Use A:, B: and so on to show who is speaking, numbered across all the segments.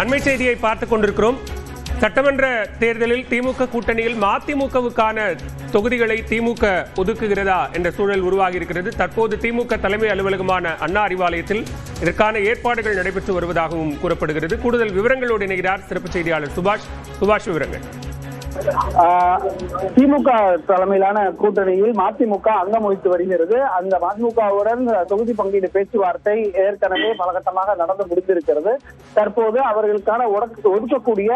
A: அண்மை செய்தியை பார்த்துக் கொண்டிருக்கிறோம். சட்டமன்ற தேர்தலில் திமுக கூட்டணியில் மதிமுகவுக்கான தொகுதிகளை திமுக ஒதுக்குகிறதா என்ற சூழல் உருவாகி இருக்கிறது. தற்போது திமுக தலைமை அலுவலகமான அண்ணா அறிவாலயத்தில் இதற்கான ஏற்பாடுகள் நடைபெற்று வருவதாகவும் கூறப்படுகிறது. கூடுதல் விவரங்களோடு இணைகிறார் சிறப்பு செய்தியாளர் சுபாஷ். சுபாஷ், விவரங்கள்.
B: திமுக தலைமையிலான கூட்டணியில் மதிமுக அங்கம் வகித்து வருகிறது. அந்த மதிமுகவுடன் தொகுதி பங்கீடு பேச்சுவார்த்தை ஏற்கனவே பலகட்டமாக நடந்து முடிந்திருக்கிறது. தற்போது அவர்களுக்கான ஒதுக்கக்கூடிய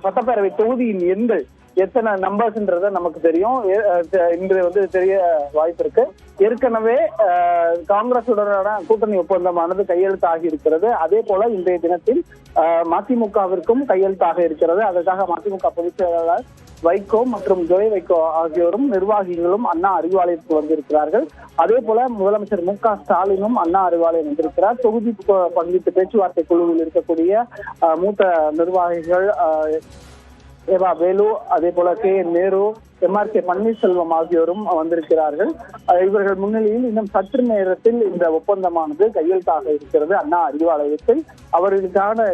B: சட்டப்பேரவை தொகுதியின் எண்கள் எத்தனை நம்பர்ஸ்ன்றத நமக்கு தெரியும். இன்று தெரிய வாய்ப்பு இருக்கு. ஏற்கனவே காங்கிரசுடனான கூட்டணி ஒப்பந்தமானது கையெழுத்தாகி இருக்கிறது. அதே போல இன்றைய தினத்தில் மதிமுகவிற்கும் கையெழுத்தாக இருக்கிறது. அதற்காக மதிமுக பொதுச் செயலாளர் வைகோ மற்றும் ஜோய் வைகோ ஆகியோரும் நிர்வாகிகளும் அண்ணா அறிவாலயத்துக்கு வந்திருக்கிறார்கள். அதே போல முதலமைச்சர் மு.க.ஸ்டாலினும் அண்ணா அறிவாலயம் வந்திருக்கிறார். தொகுதி பங்கீட்டு பேச்சுவார்த்தை குழுவில் இருக்கக்கூடிய மூத்த நிர்வாகிகள் ஏவா வேலு, அதே போல கே.என். நேரு, எம்.ஆர்.கே. பன்னீர்செல்வம் ஆகியோரும் வந்திருக்கிறார்கள். இவர்கள் முன்னிலையில் இன்னும் சற்று நேரத்தில் இந்த ஒப்பந்தமானது கையெழுத்தாக இருக்கிறது அண்ணா அறிவாலயத்தில். அவர்களுக்கான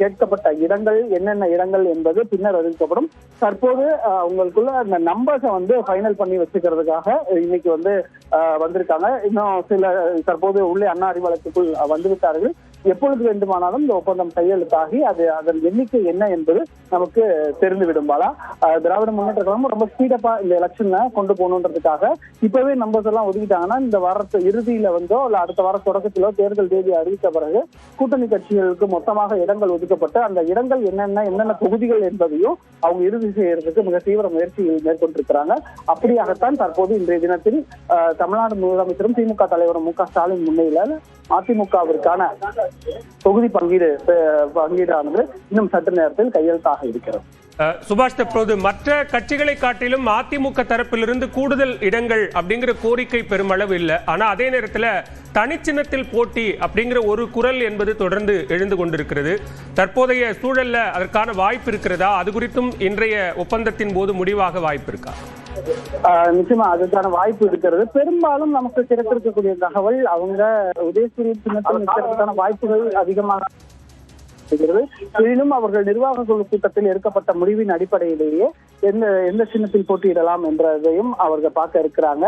B: கேட்கப்பட்ட இடங்கள் என்னென்ன இடங்கள் என்பது பின்னர் அறிவிக்கப்படும். தற்போது உங்களுக்குள்ள அந்த நம்பர்ஸை ஃபைனல் பண்ணி வச்சுக்கிறதுக்காக இன்னைக்கு வந்திருக்காங்க. இன்னும் சில தற்போது உள்ளே அண்ணா அறிவாலயத்துக்குள் வந்துவிட்டார்கள். எப்பொழுது வேண்டுமானாலும் இந்த ஒப்பந்தம் கையெழுத்தாகி அதன் எண்ணிக்கை என்ன என்பது நமக்கு தெரிந்துவிடும். பாலா, திராவிட முன்னேற்ற கழகம் ரொம்ப ஸ்பீடப்பா இந்த எலெக்ஷனை கொண்டு போகணுன்றதுக்காக இப்பவே நம்பர்ஸ் எல்லாம் ஒதுக்கிட்டாங்கன்னா இந்த வாரத்து இறுதியில இல்ல அடுத்த வார தொடக்கத்திலோ தேர்தல் தேதி அறிவித்த பிறகு கூட்டணி கட்சிகளுக்கு மொத்தமாக இடங்கள் ஒதுக்கப்பட்டு அந்த இடங்கள் என்னென்ன தொகுதிகள் என்பதையும் அவங்க இறுதி செய்யறதுக்கு மிக தீவிர முயற்சிகள் மேற்கொண்டிருக்கிறாங்க. அப்படியாகத்தான் தற்போது இன்றைய தினத்தில் தமிழ்நாடு முதலமைச்சரும் திமுக தலைவரும் மு.க.ஸ்டாலின் முன்னிலையில அதிமுகவிற்கான தொகுதி பங்கீடானது இன்னும் சற்று நேரத்தில் கையெழுத்தாக இருக்கிறது.
A: சுபாஷ், தற்போது மற்ற கட்சிகளை காட்டிலும் அதிமுக தரப்பிலிருந்து கூடுதல் இடங்கள் அப்படிங்கிற கோரிக்கை பெருமளவு இல்லை. ஆனா அதே நேரத்தில் தனிச்சின்னத்தில் போட்டி அப்படிங்கிற ஒரு குரல் என்பது தொடர்ந்து எழுந்து கொண்டிருக்கிறது. தற்போதைய சூழல்ல அதற்கான வாய்ப்பு இருக்கிறதா? அது குறித்தும் இன்றைய ஒப்பந்தத்தின் போது முடிவாக வாய்ப்பு இருக்கா?
B: நிச்சயமா அதுக்கான வாய்ப்பு இருக்கிறது. பெரும்பாலும் நமக்கு கிடைத்திருக்கக்கூடிய தகவல் அவங்க உதயசூரியன் சின்னத்தில் நிற்கிறதுக்கான வாய்ப்புகள் அதிகமாக எனினும் அவர்கள் நிர்வாக குழு கூட்டத்தில் எடுக்கப்பட்ட முடிவின் அடிப்படையிலேயே எந்த சின்னத்தில் போட்டியிடலாம் என்றதையும் அவர்கள் பார்க்க இருக்கிறாங்க.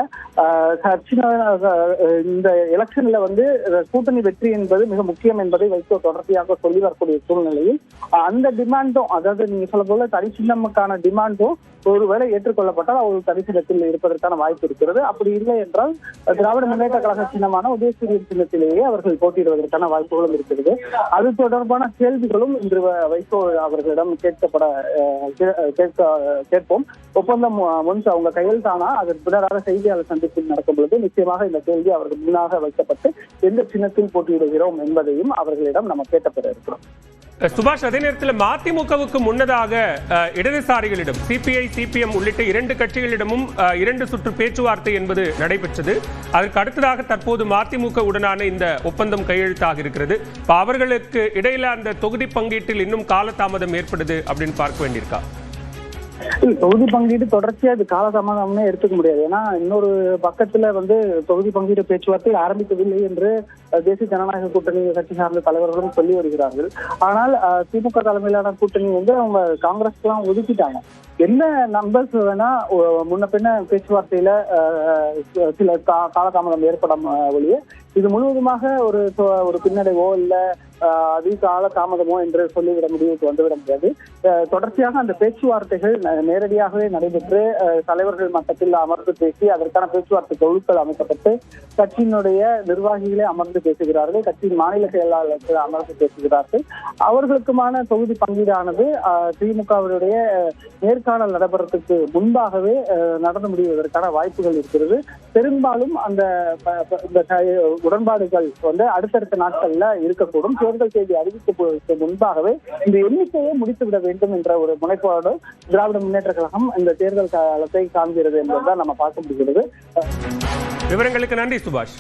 B: இந்த எலெக்ஷன்ல கூட்டணி வெற்றி என்பது மிக முக்கியம் என்பதை வைகோ தொடர்ச்சியாக சொல்லி வரக்கூடிய சூழ்நிலையில் அந்த டிமாண்டும், அதாவது நீங்க சொல்ல போல தனிச்சின்னமுக்கான டிமாண்டும் ஒருவேளை ஏற்றுக்கொள்ளப்பட்டால் அவர்கள் தனிச்சின்னத்தில் இருப்பதற்கான வாய்ப்பு இருக்கிறது. அப்படி இல்லை என்றால் திராவிட முன்னேற்ற கழக சின்னமான உதயசூரியன் சின்னத்திலேயே அவர்கள் போட்டியிடுவதற்கான வாய்ப்புகளும் இருக்கிறது. அது தொடர்பான கேள்விகளும் இன்று வைகோ அவர்களிடம் கேட்போம். ஒப்பந்தம் முன் அவங்க கையெழுத்தானா அதற்கு பின்னராக செய்தியாளர் சந்திப்பில் நடக்கும் பொழுது நிச்சயமாக இந்த கேள்வி அவர்கள் முன்னாக வைக்கப்பட்டு எந்த சின்னத்தில் போட்டியிடுகிறோம் என்பதையும் அவர்களிடம் நம்ம கேட்டப்பெற இருக்கிறோம்.
A: சுபாஷ், அதே நேரத்தில் மதிமுகவுக்கு முன்னதாக இடதுசாரிகளிடம் சிபிஐ, சிபிஎம் உள்ளிட்ட இரண்டு கட்சிகளிடமும் 2 சுற்று பேச்சுவார்த்தை என்பது நடைபெற்றது. அதற்கு அடுத்ததாக தற்போது மதிமுக உடனான இந்த ஒப்பந்தம் கையெழுத்தாக இருக்கிறது. அவர்களுக்கு இடையில அந்த தொகுதி பங்கீட்டில் இன்னும் காலதாமதம் ஏற்படுது அப்படின்னு பார்க்க வேண்டியிருக்கா?
B: தொகுதி பங்கீடு தொடர்ச்சியா அது காலதாமதம்னே எடுத்துக்க முடியாது. ஏன்னா இன்னொரு பக்கத்துல தொகுதி பங்கீடு பேச்சுவார்த்தை ஆரம்பிக்கவில்லை என்று தேசிய ஜனநாயக கூட்டணி கட்சி சார்ந்த தலைவர்களும் சொல்லி வருகிறார்கள். ஆனால் திமுக தலைமையிலான கூட்டணி அவங்க காங்கிரஸ் எல்லாம் ஒதுக்கிட்டாங்க. என்ன நம்பர்ஸ் வேணா முன்ன பின்ன பேச்சுவார்த்தையில சில காலதாமதம் ஏற்படும் ஒழிய இது முழுவதுமாக ஒரு பின்னடைவோ இல்ல அதிக கால தாமதமோ என்று சொல்லிவிட முடிவுக்கு வந்துவிட முடியாது. தொடர்ச்சியாக அந்த பேச்சுவார்த்தைகள் நேரடியாகவே நடைபெற்று தலைவர்கள் மட்டத்தில் அமர்ந்து பேசி அதற்கான பேச்சுவார்த்தை குழுக்கள் அமைக்கப்பட்டு கட்சியினுடைய நிர்வாகிகளே அமர்ந்து பேசுகிறார்கள், கட்சியின் மாநில செயலாளர்கள் அமர்ந்து பேசுகிறார்கள். அவர்களுக்குமான தொகுதி பங்கீடானது திமுகவினுடைய நேர்காணல் நடைபெறத்துக்கு முன்பாகவே நடந்து முடிவதற்கான வாய்ப்புகள் இருக்கிறது. பெரும்பாலும் அந்த உடன்பாடுகள் அடுத்தடுத்த நாட்கள்ல இருக்கக்கூடும். தேர்தல் தேதி அறிவிக்க முன்பாகவே இந்த எண்ணிக்கையை முடித்துவிட வேண்டும் என்ற ஒரு முனைப்போடு திராவிட முன்னேற்ற கழகம் இந்த தேர்தல் காலத்தை காண்கிறது என்பதுதான் நம்ம பார்க்க முடிகிறது.
A: விவரங்களுக்கு நன்றி சுபாஷ்.